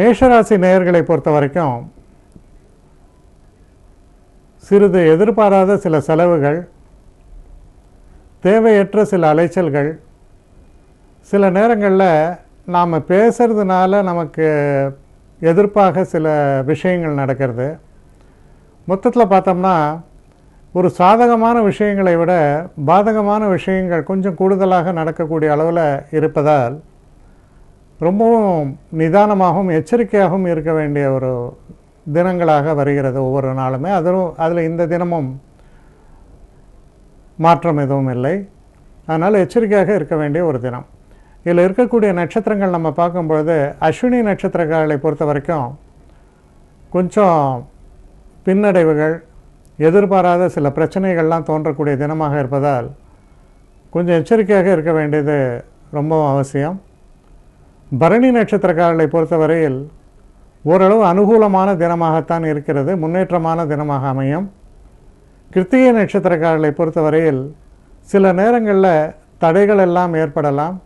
மேஷராசி நேயர்களை பொறுத்த வரைக்கும் சிறிது எதிர்பாராத சில செலவுகள், தேவையற்ற சில அலைச்சல்கள், சில நேரங்களில் நாம் பேசுகிறதுனால நமக்கு எதிர்ப்பாக சில விஷயங்கள் நடக்கிறது. மொத்தத்தில் பார்த்தோம்னா ஒரு சாதகமான விஷயங்களை விட பாதகமான விஷயங்கள் கொஞ்சம் கூடுதலாக நடக்கக்கூடிய அளவில் இருப்பதால் ரொம்பவும் நிதானமாகவும் எச்சரிக்கையாகவும் இருக்க வேண்டிய ஒரு தினங்களாக வருகிறது ஒவ்வொரு நாளுமே. அதில் இந்த தினமும் மாற்றம் எதுவும் இல்லை. அதனால் எச்சரிக்கையாக இருக்க வேண்டிய ஒரு தினம். இதில் இருக்கக்கூடிய நட்சத்திரங்கள் நம்ம பார்க்கும்பொழுது அஸ்வினி நட்சத்திரக்காரர்களை பொறுத்த வரைக்கும் கொஞ்சம் பின்னடைவுகள், எதிர்பாராத சில பிரச்சனைகள்லாம் தோன்றக்கூடிய தினமாக இருப்பதால் கொஞ்சம் எச்சரிக்கையாக இருக்க வேண்டியது ரொம்பவும் அவசியம். பரணி நட்சத்திரக்காரர்களை பொறுத்தவரையில் ஓரளவு அனுகூலமான தினமாகத்தான் இருக்கிறது, முன்னேற்றமான தினமாக அமையும். கிருத்திகை நட்சத்திரக்காரர்களை பொறுத்தவரையில் சில நேரங்களில் தடைகள் எல்லாம் ஏற்படலாம்,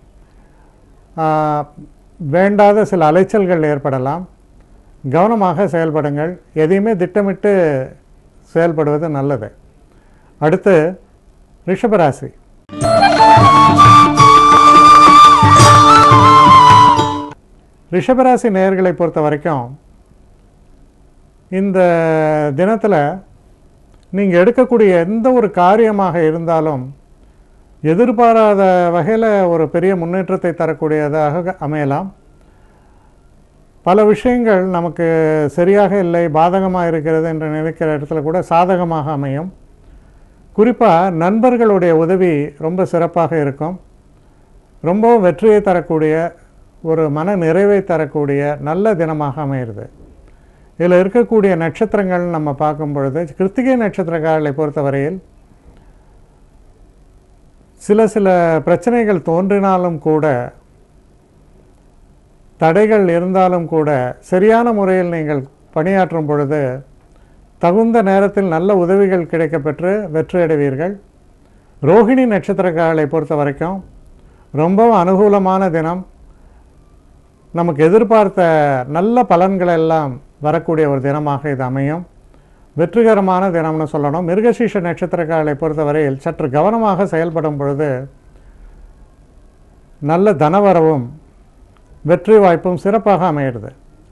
வேண்டாத சில அலைச்சல்கள் ஏற்படலாம். கவனமாக செயல்படுங்கள், எதையுமே திட்டமிட்டு செயல்படுவது நல்லது. அடுத்து ரிஷபராசி. ரிஷபராசி நேயர்களை பொறுத்த வரைக்கும் இந்த தினத்தில் நீங்கள் எடுக்கக்கூடிய எந்த ஒரு காரியமாக இருந்தாலும் எதிர்பாராத வகையில் ஒரு பெரிய முன்னேற்றத்தை தரக்கூடியதாக அமையலாம். பல விஷயங்கள் நமக்கு சரியாக இல்லை, பாதகமாக இருக்கிறது என்று நினைக்கிற இடத்துல கூட சாதகமாக அமையும். குறிப்பாக நண்பர்களுடைய உதவி ரொம்ப சிறப்பாக இருக்கும். ரொம்பவும் வெற்றியை தரக்கூடிய, ஒரு மன நிறைவை தரக்கூடிய நல்ல தினமாக அமைகிறது. இதில் இருக்கக்கூடிய நட்சத்திரங்கள் நம்ம பார்க்கும் பொழுது கிருத்திகை நட்சத்திரக்காரர்களை பொறுத்தவரையில் சில பிரச்சனைகள் தோன்றினாலும் கூட, தடைகள் இருந்தாலும் கூட சரியான முறையில் நீங்கள் பணியாற்றும் பொழுது தகுந்த நேரத்தில் நல்ல உதவிகள் கிடைக்கப்பெற்று வெற்றி அடைவீர்கள். ரோஹிணி நட்சத்திரக்காரர்களை பொறுத்த வரைக்கும் ரொம்பவும் அனுகூலமான தினம். நமக்கு எதிர்பார்த்த நல்ல பலன்கள் எல்லாம் வரக்கூடிய ஒரு தினமாக இது அமையும். வெற்றிகரமான தினம்னு சொல்லணும். மிருகசீஷ நட்சத்திரக்காரர்களை பொறுத்தவரையில் சற்று கவனமாக செயல்படும் பொழுது நல்ல தனவரவும் வெற்றி வாய்ப்பும் சிறப்பாக அமைகிறது.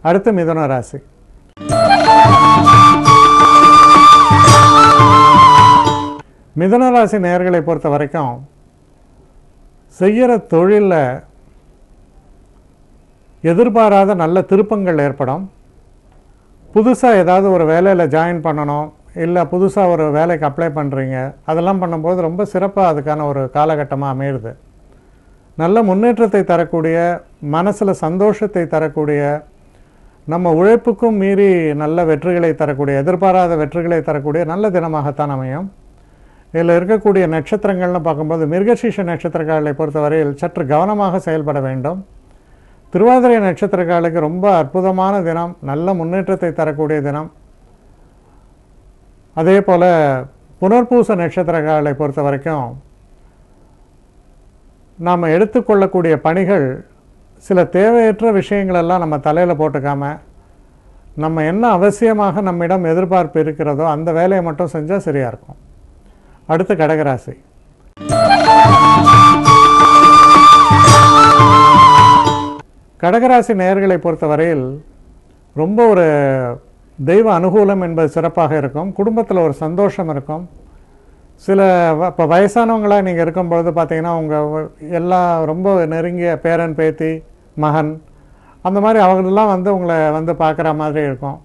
அடுத்து மிதுன ராசி. மிதுன ராசி நேயர்களை பொறுத்த வரைக்கும் செய்கிற தொழிலில் எதிர்பாராத நல்ல திருப்பங்கள் ஏற்படும். புதுசாக ஏதாவது ஒரு வேலையில் ஜாயின் பண்ணணும், இல்லை புதுசாக ஒரு வேலைக்கு அப்ளை பண்ணுறீங்க, அதெல்லாம் பண்ணும்போது ரொம்ப சிறப்பாக அதுக்கான ஒரு காலகட்டமாக அமையுது. நல்ல முன்னேற்றத்தை தரக்கூடிய, மனசில் சந்தோஷத்தை தரக்கூடிய, நம்ம உழைப்புக்கும் மீறி நல்ல வெற்றிகளை தரக்கூடிய, எதிர்பாராத வெற்றிகளை தரக்கூடிய நல்ல தினமாகத்தான் அமையும். இதில் இருக்கக்கூடிய நட்சத்திரங்கள்னு பார்க்கும்போது மிருகசீஷ நட்சத்திரக்காரர்களை பொறுத்தவரையில் சற்று கவனமாக செயல்பட வேண்டும். திருவாதிரை நட்சத்திரக்காரர்களுக்கு ரொம்ப அற்புதமான தினம், நல்ல முன்னேற்றத்தை தரக்கூடிய தினம். அதே போல் புனர்பூச நட்சத்திரக்காரர்களை பொறுத்த வரைக்கும் நாம் எடுத்துக்கொள்ளக்கூடிய பணிகள் சில தேவையற்ற விஷயங்களெல்லாம் நம்ம தலையில் போட்டுக்காமல் நம்ம என்ன அவசியமாக நம்மிடம் எதிர்பார்ப்பு இருக்கிறதோ அந்த வேலையை மட்டும் செஞ்சால் சரியாக இருக்கும். அடுத்து கடகராசி. கடகராசி நேயர்களை பொறுத்தவரையில் ரொம்ப ஒரு தெய்வ அனுகூலம் என்பது சிறப்பாக இருக்கும். குடும்பத்தில் ஒரு சந்தோஷம் இருக்கும். இப்போ வயசானவங்களாக நீங்கள் இருக்கும்பொழுது பார்த்தீங்கன்னா உங்கள் எல்லாம் ரொம்ப நெருங்கிய பேரன் பேத்தி மகன் அந்த மாதிரி அவங்களெல்லாம் உங்களை பார்க்குற மாதிரி இருக்கும்.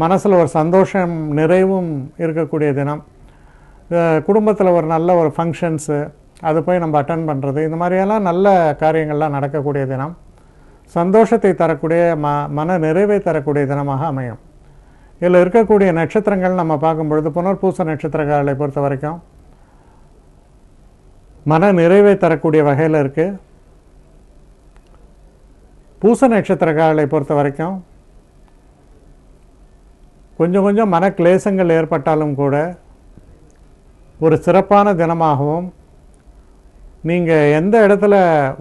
மனசில் ஒரு சந்தோஷம் நிறைவும் இருக்கக்கூடிய தினம். குடும்பத்தில் ஒரு நல்ல ஒரு ஃபங்க்ஷன்ஸு அது போய் நம்ம அட்டன் பண்ணுறது, இந்த மாதிரியெல்லாம் நல்ல காரியங்கள்லாம் நடக்கக்கூடிய தினம். சந்தோஷத்தை தரக்கூடிய, மன நிறைவை தரக்கூடிய தினமாக அமையும். இதில் இருக்கக்கூடிய நட்சத்திரங்கள் நம்ம பார்க்கும்பொழுது புனர்பூச நட்சத்திரக்காரர்களை பொறுத்த வரைக்கும் மன நிறைவை தரக்கூடிய வகையில் இருக்குது. பூச நட்சத்திரக்காரர்களை பொறுத்த வரைக்கும் கொஞ்சம் மன கிளேசங்கள் ஏற்பட்டாலும் கூட ஒரு சிறப்பான தினமாகவும், நீங்கள் எந்த இடத்துல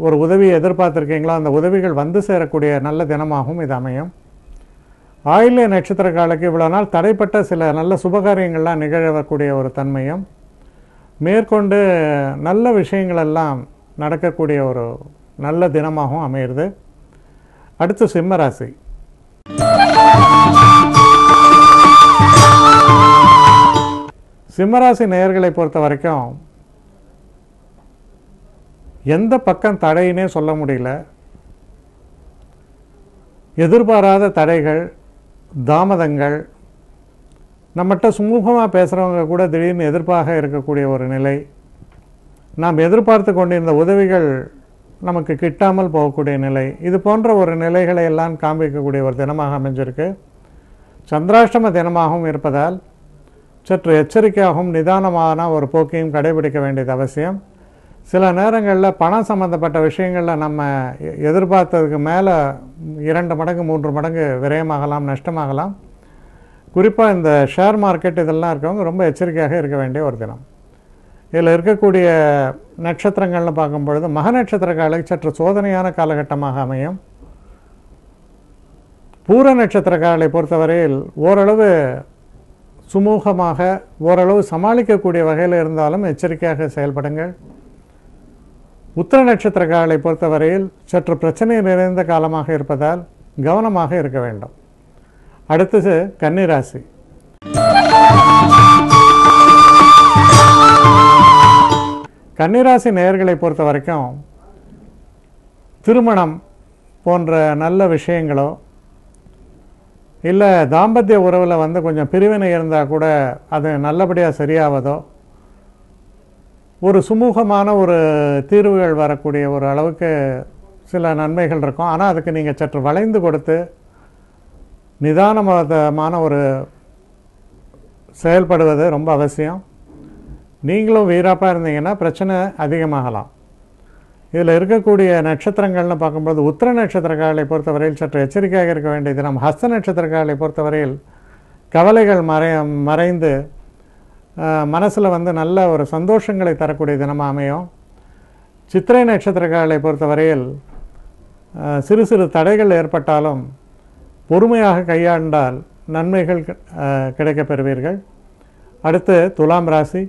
ஒரு உதவியை எதிர்பார்த்துருக்கீங்களோ அந்த உதவிகள் வந்து சேரக்கூடிய நல்ல தினமாகவும் இது அமையும். ஆயில்ய நட்சத்திரக்காலுக்கு இவ்வளோ நாள் தடைப்பட்ட சில நல்ல சுபகாரியங்கள்லாம் நிகழக்கூடிய ஒரு தன்மையும், மேற்கொண்டு நல்ல விஷயங்களெல்லாம் நடக்கக்கூடிய ஒரு நல்ல தினமாகவும் அமையிறது. அடுத்து சிம்மராசி. சிம்மராசி நேயர்களை பொறுத்த வரைக்கும் எந்த பக்கம் தடையினே சொல்ல முடியல. எதிர்பாராத தடைகள், தாமதங்கள், நம்மகிட்ட சுமூகமாக பேசுகிறவங்க கூட திடீர்னு எதிர்ப்பாக இருக்கக்கூடிய ஒரு நிலை, நாம் எதிர்பார்த்து கொண்டிருந்த உதவிகள் நமக்கு கிட்டாமல் போகக்கூடிய நிலை, இது போன்ற ஒரு நிலைகளை எல்லாம் காண்பிக்கக்கூடிய ஒரு தினமாக அமைஞ்சிருக்கு. சந்திராஷ்டம தினமாகவும் இருப்பதால் சற்று எச்சரிக்கையாகவும் நிதானமான ஒரு போக்கையும் கடைபிடிக்க வேண்டியது அவசியம். சில நேரங்களில் பணம் சம்பந்தப்பட்ட விஷயங்களில் நம்ம எதிர்பார்த்ததுக்கு மேலே 2 மடங்கு 3 மடங்கு விரயமாகலாம், நஷ்டமாகலாம். குறிப்பாக இந்த ஷேர் மார்க்கெட் இதெல்லாம் இருக்கவங்க ரொம்ப எச்சரிக்கையாக இருக்க வேண்டிய ஒரு தினம். இதில் இருக்கக்கூடிய நட்சத்திரங்கள்னு பார்க்கும்பொழுது மக நட்சத்திரக்காலுக்கு சற்று சோதனையான காலகட்டமாக அமையும். பூர நட்சத்திரக்காலை பொறுத்தவரையில் ஓரளவு சுமூகமாக, ஓரளவு சமாளிக்கக்கூடிய வகையில் இருந்தாலும் எச்சரிக்கையாக செயல்படுங்கள். உத்திர நட்சத்திரக்காலை பொறுத்தவரையில் சற்று பிரச்சனை நிறைந்த காலமாக இருப்பதால் கவனமாக இருக்க வேண்டும். அடுத்தது கன்னிராசி. கன்னிராசி நேயர்களை பொறுத்த வரைக்கும் திருமணம் போன்ற நல்ல விஷயங்களோ, இல்லை தாம்பத்திய உறவில் கொஞ்சம் பிரிவினை இருந்தால் கூட அது நல்லபடியாக சரியாவதோ, ஒரு சுமூகமான ஒரு தீர்வுகள் வரக்கூடிய ஒரு அளவுக்கு சில நன்மைகள் இருக்கும். ஆனால் அதுக்கு நீங்கள் சற்று வளைந்து கொடுத்து நிதானமான ஒரு செயல்படுவது ரொம்ப அவசியம். நீங்களும் வீராப்பாக இருந்தீங்கன்னா பிரச்சனை அதிகமாகலாம். இதில் இருக்கக்கூடிய நட்சத்திரங்கள்னு பார்க்கும்போது உத்திர நட்சத்திரக்காலை பொறுத்தவரையில் சற்று எச்சரிக்கையாக இருக்க வேண்டியது. நம்ம ஹஸ்த நட்சத்திரக்காலை பொறுத்தவரையில் கவலைகள் மறைந்து மனசில் நல்ல ஒரு சந்தோஷங்களை தரக்கூடிய தினமாக அமையும். சித்திரை நட்சத்திரக்காலை பொறுத்தவரையில் சிறு சிறு தடைகள் ஏற்பட்டாலும் பொறுமையாக கையாண்டால் நன்மைகள் கிடைக்கப் பெறுவீர்கள். அடுத்து துலாம் ராசி.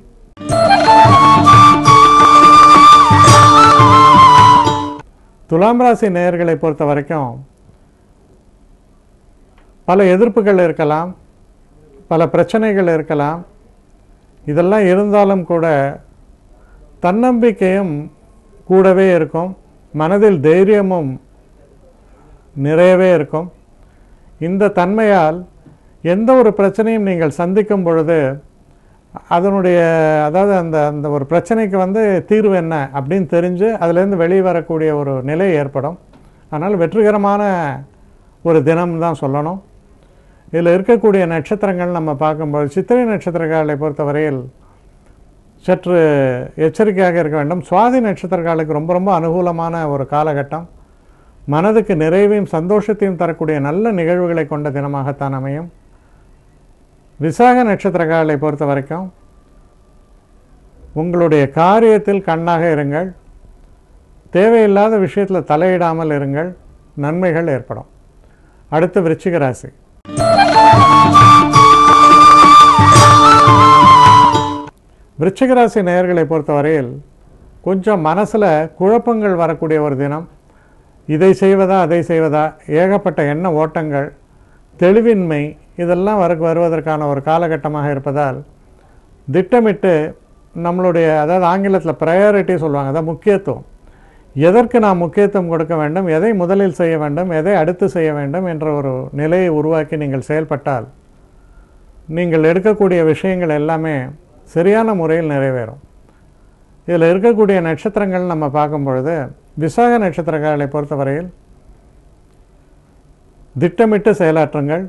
துலாம் ராசி நேயர்களை பொறுத்த வரைக்கும் பல எதிர்ப்புகள் இருக்கலாம், பல பிரச்சனைகள் இருக்கலாம். இதெல்லாம் இருந்தாலும் கூட தன்னம்பிக்கையும் கூடவே இருக்கும், மனதில் தைரியமும் நிறையவே இருக்கும். இந்த தன்மையால் எந்த ஒரு பிரச்சனையும் நீங்கள் சந்திக்கும் பொழுது அதனுடைய அந்த ஒரு பிரச்சனைக்கு தீர்வு என்ன அப்படின்னு தெரிஞ்சு அதிலேருந்து வெளியே வரக்கூடிய ஒரு நிலை ஏற்படும். அதனால் வெற்றிகரமான ஒரு தினம் தான் சொல்லணும். இதில் இருக்கக்கூடிய நட்சத்திரங்கள் நம்ம பார்க்கும்போது சித்திரை நட்சத்திரக்காலை பொறுத்தவரையில் சற்று எச்சரிக்கையாக இருக்க வேண்டும். சுவாதி நட்சத்திரக்காலுக்கு ரொம்ப ரொம்ப அனுகூலமான ஒரு காலகட்டம். மனதுக்கு நிறைவையும் சந்தோஷத்தையும் தரக்கூடிய நல்ல நிகழ்வுகளை கொண்ட தினமாகத்தான் அமையும். விசாக நட்சத்திரக்காலை பொறுத்த வரைக்கும் உங்களுடைய காரியத்தில் கண்ணாக இருங்கள், தேவையில்லாத விஷயத்தில் தலையிடாமல் இருங்கள், நன்மைகள் ஏற்படும். அடுத்து விருச்சிக ராசி. விருச்சிக ராசி நேயர்களை பொறுத்தவரையில் கொஞ்சம் மனசில் குழப்பங்கள் வரக்கூடிய ஒரு தினம். இதை செய்வதா அதை செய்வதா, ஏகப்பட்ட எண்ண ஓட்டங்கள், தெளிவின்மை, இதெல்லாம் வருவதற்கான ஒரு காலகட்டமாக இருப்பதால் திட்டமிட்டு நம்மளுடைய ஆங்கிலத்தில் ப்ரையாரிட்டி சொல்லுவாங்க, அதாவது முக்கியத்துவம், எதற்கு நாம் முக்கியத்துவம் கொடுக்க வேண்டும், எதை முதலில் செய்ய வேண்டும், எதை அடுத்து செய்ய வேண்டும் என்ற ஒரு நிலையை உருவாக்கி நீங்கள் செயல்பட்டால் நீங்கள் எடுக்கக்கூடிய விஷயங்கள் எல்லாமே சரியான முறையில் நிறைவேறும். இதில் இருக்கக்கூடிய நட்சத்திரங்கள் நம்ம பார்க்கும் பொழுது விசாக நட்சத்திரக்காரர்களை பொறுத்தவரையில் திட்டமிட்டு செயலாற்றுங்கள்.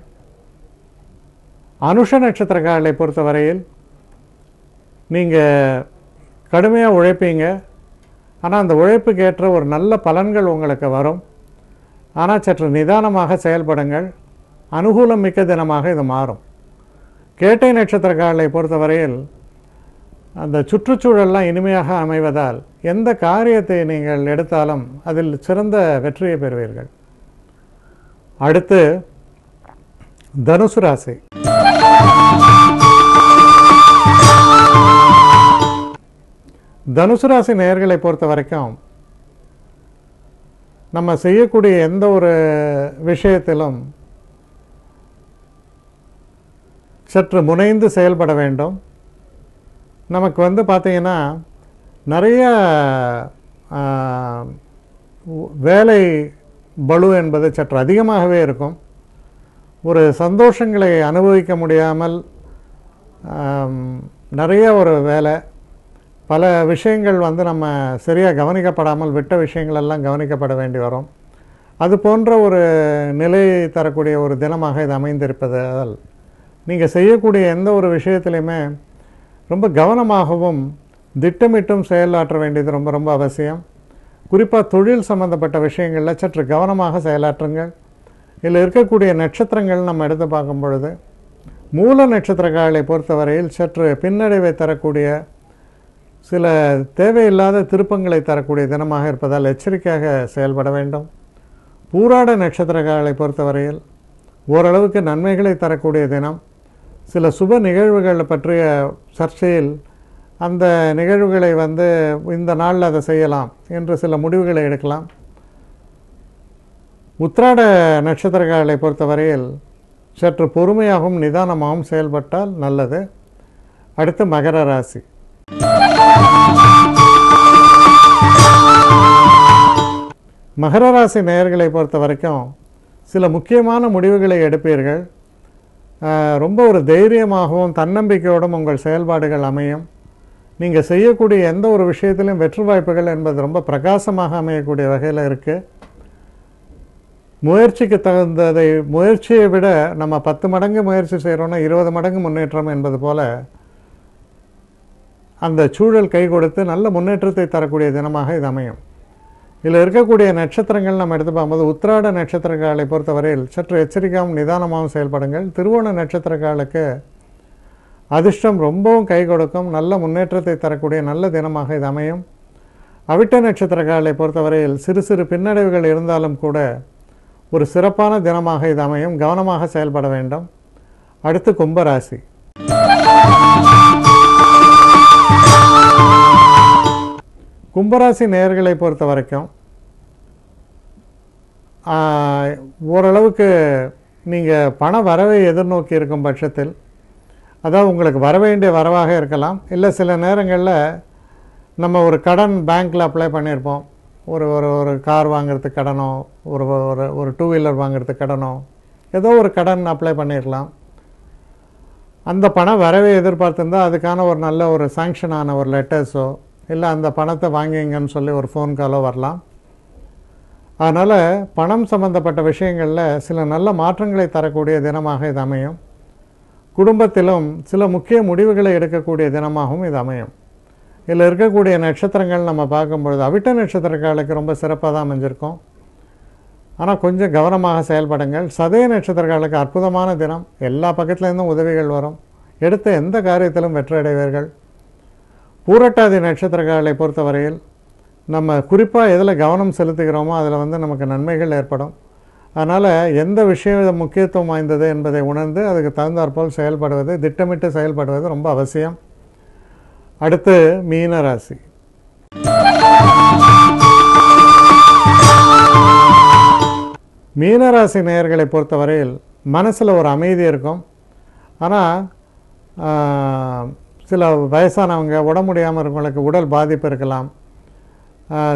அனுஷ நட்சத்திரக்காரர்களை பொறுத்தவரையில் நீங்கள் கடுமையாக உழைப்பீங்க, ஆனால் அந்த உழைப்புக்கு ஏற்ற ஒரு நல்ல பலன்கள் உங்களுக்கு வரும். ஆனால் சற்று நிதானமாக செயல்படுங்கள், அனுகூலம் மிக்க தினமாக இது மாறும். கேட்டை நட்சத்திரக்காரர்களை பொறுத்தவரையில் அந்த சுற்றுச்சூழல்லாம் இனிமையாக அமைவதால் எந்த காரியத்தை நீங்கள் எடுத்தாலும் அதில் சிறந்த வெற்றியை பெறுவீர்கள். அடுத்து தனுசு ராசி. தனுசு ராசி நேயர்களை பொறுத்த வரைக்கும் நம்ம செய்யக்கூடிய எந்த ஒரு விஷயத்திலும் சற்று முனைந்து செயல்பட வேண்டும். நமக்கு பார்த்தீங்கன்னா நிறைய வேலை பளு என்பது சற்று அதிகமாகவே இருக்கும். ஒரு சந்தோஷங்களை அனுபவிக்க முடியாமல் நிறைய ஒரு வேலை, பல விஷயங்கள் நம்ம சரியாக கவனிக்கப்படாமல் விட்ட விஷயங்களெல்லாம் கவனிக்கப்பட வேண்டி வரும். அது போன்ற ஒரு நிலையை தரக்கூடிய ஒரு தினமாக இது அமைந்திருப்பதால் நீங்கள் செய்யக்கூடிய எந்த ஒரு விஷயத்திலையுமே ரொம்ப கவனமாகவும் திட்டமிட்டும் செயலாற்ற வேண்டியது ரொம்ப ரொம்ப அவசியம். குறிப்பாக தொழில் சம்பந்தப்பட்ட விஷயங்களில் சற்று கவனமாக செயலாற்றுங்கள். இதில் இருக்கக்கூடிய நட்சத்திரங்கள் நம்ம எடுத்து பார்க்கும் பொழுது மூல நட்சத்திரக்காரர்களை பொறுத்தவரையில் சற்று பின்னடைவை தரக்கூடிய சில தேவையில்லாத திருப்பங்களை தரக்கூடிய தினமாக இருப்பதால் எச்சரிக்கையாக செயல்பட வேண்டும். பூராட நட்சத்திரக்காரர்களை பொறுத்தவரையில் ஓரளவுக்கு நன்மைகளை தரக்கூடிய தினம். சில சுப நிகழ்வுகள் பற்றிய சர்ச்சையில் அந்த நிகழ்வுகளை இந்த நாளில் அதை செய்யலாம் என்று சில முடிவுகளை எடுக்கலாம். உத்திராட நட்சத்திரக்காரர்களை பொறுத்தவரையில் சற்று பொறுமையாகவும் நிதானமாகவும் செயல்பட்டால் நல்லது. அடுத்து மகர ராசி. மகர ராசி நேயர்களை பொறுத்த வரைக்கும் சில முக்கியமான முடிவுகளை எடுப்பீர்கள். ரொம்ப ஒரு தைரியமாகவும் தன்னம்பிக்கையோடும் உங்கள் செயல்பாடுகள் அமையும். நீங்கள் செய்யக்கூடிய எந்த ஒரு விஷயத்திலும் வெற்றி வாய்ப்புகள் என்பது ரொம்ப பிரகாசமாக அமையக்கூடிய வகையில் இருக்குது. முயற்சிக்கு தகுந்ததை, முயற்சியை விட நம்ம 10 மடங்கு முயற்சி செய்கிறோன்னா 20 மடங்கு முன்னேற்றம் என்பது போல் அந்த சூழல் கை கொடுத்து நல்ல முன்னேற்றத்தை தரக்கூடிய தினமாக இது அமையும். இதில் இருக்கக்கூடிய நட்சத்திரங்கள் நம்ம எடுத்து பார்க்கும்போது உத்திராட நட்சத்திரக்காரர்களை பொறுத்தவரையில் சற்று எச்சரிக்கையாகவும் நிதானமாகவும் செயல்படுங்கள். திருவோண நட்சத்திரக்காரர்களுக்கு அதிர்ஷ்டம் ரொம்பவும் கை கொடுக்கும், நல்ல முன்னேற்றத்தை தரக்கூடிய நல்ல தினமாக இது அமையும். அவிட்ட நட்சத்திரக்காரர்களை பொறுத்தவரையில் சிறு சிறு பின்னடைவுகள் இருந்தாலும் கூட ஒரு சிறப்பான தினமாக இது அமையும். கவனமாக செயல்பட வேண்டும். அடுத்து கும்பராசி. கும்பராசி நேயர்களை பொறுத்த வரைக்கும் ஓரளவுக்கு நீங்கள் பண வரவை எதிர்நோக்கி இருக்கும் பட்சத்தில், அதாவது உங்களுக்கு வர வேண்டிய வரவாக இருக்கலாம், இல்லை சில நேரங்களில் நம்ம ஒரு கடன் பேங்க்கில் அப்ளை பண்ணியிருப்போம். ஒரு ஒரு ஒரு கார் வாங்கிறதுக்கு கடனோ, ஒரு ஒரு 2 வீலர் வாங்கிறதுக்கு கடனோ, ஏதோ ஒரு கடன் அப்ளை பண்ணியிருக்கலாம். அந்த பண வரவை எதிர்பார்த்துருந்தால் அதுக்கான ஒரு நல்ல ஒரு சாங்ஷனான ஒரு லெட்டர்ஸோ, இல்லை அந்த பணத்தை வாங்கிங்கன்னு சொல்லி ஒரு ஃபோன் காலோ வரலாம். அதனால் பணம் சம்பந்தப்பட்ட விஷயங்களில் சில நல்ல மாற்றங்களை தரக்கூடிய தினமாக இது அமையும். குடும்பத்திலும் சில முக்கிய முடிவுகளை எடுக்கக்கூடிய தினமாகவும் இது அமையும். இதில் இருக்கக்கூடிய நட்சத்திரங்கள் நம்ம பார்க்கும்பொழுது அவிட்ட நட்சத்திரக்காரர்களுக்கு ரொம்ப சிறப்பாக தான் அமைஞ்சிருக்கும். ஆனால் கொஞ்சம் கவனமாக செயல்படுங்கள். சதய நட்சத்திரக்காரர்களுக்கு அற்புதமான தினம். எல்லா பக்கத்துலேருந்தும் உதவிகள் வரும். எடுத்த எந்த காரியத்திலும் வெற்றி அடைவீர்கள். பூரட்டாதி நட்சத்திரக்காரர்களை பொறுத்தவரையில் நம்ம குறிப்பாக எதில் கவனம் செலுத்துகிறோமோ அதில் நமக்கு நன்மைகள் ஏற்படும். அதனால் எந்த விஷயம் முக்கியத்துவம் வாய்ந்தது என்பதை உணர்ந்து அதுக்கு தகுந்தாற்போல் செயல்படுவது, திட்டமிட்டு செயல்படுவது ரொம்ப அவசியம். அடுத்து மீன ராசி. மீனராசி நேயர்களை பொறுத்தவரையில் மனசில் ஒரு அமைதி இருக்கும். ஆனால் சில வயசானவங்க, உடம்பு முடியாமல் இருக்கவங்களுக்கு உடல் பாதிப்பு இருக்கலாம்.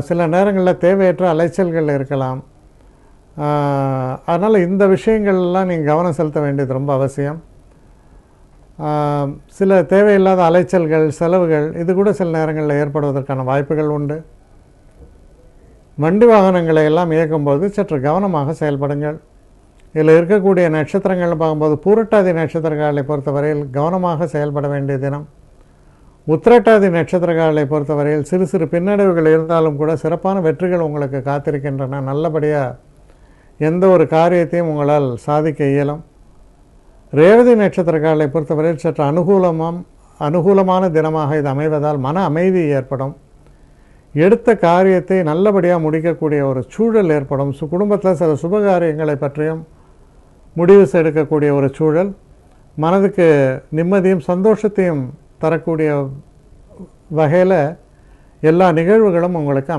சில நேரங்களில் தேவையற்ற அலைச்சல்கள் இருக்கலாம். அதனால் இந்த விஷயங்கள்லாம் நீங்கள் கவனம் செலுத்த வேண்டியது ரொம்ப அவசியம். சில தேவையில்லாத அலைச்சல்கள், செலவுகள் இது கூட சில நேரங்களில் ஏற்படுவதற்கான வாய்ப்புகள் உண்டு. வண்டி வாகனங்களை எல்லாம் இயக்கும்போது சற்று கவனமாக செயல்படுங்கள். இதில் இருக்கக்கூடிய நட்சத்திரங்கள் பார்க்கும்போது பூரட்டாதி நட்சத்திரக்காரர்களை பொறுத்தவரையில் கவனமாக செயல்பட வேண்டிய தினம். உத்திரட்டாதி நட்சத்திரக்காரர்களை பொறுத்தவரையில் சிறு சிறு பின்னடைவுகள் இருந்தாலும் கூட சிறப்பான வெற்றிகள் உங்களுக்கு காத்திருக்கின்றன. நல்லபடியாக எந்த ஒரு காரியத்தையும் உங்களால் சாதிக்க இயலும். ரேவதி நட்சத்திரக்காரர்களை பொறுத்தவரையில் சற்று அனுகூலமான தினமாக இது அமைவதால் மன அமைதி ஏற்படும். எடுத்த காரியத்தை நல்லபடியாக முடிக்கக்கூடிய ஒரு சூழல் ஏற்படும். குடும்பத்தில் சில சுபகாரியங்களை பற்றியும் முடிவு எடுக்கக்கூடிய ஒரு சூழல், மனதுக்கு நிம்மதியும் சந்தோஷத்தையும் தரக்கூடிய வகையில் எல்லா நிகழ்வுகளும் உங்களுக்கு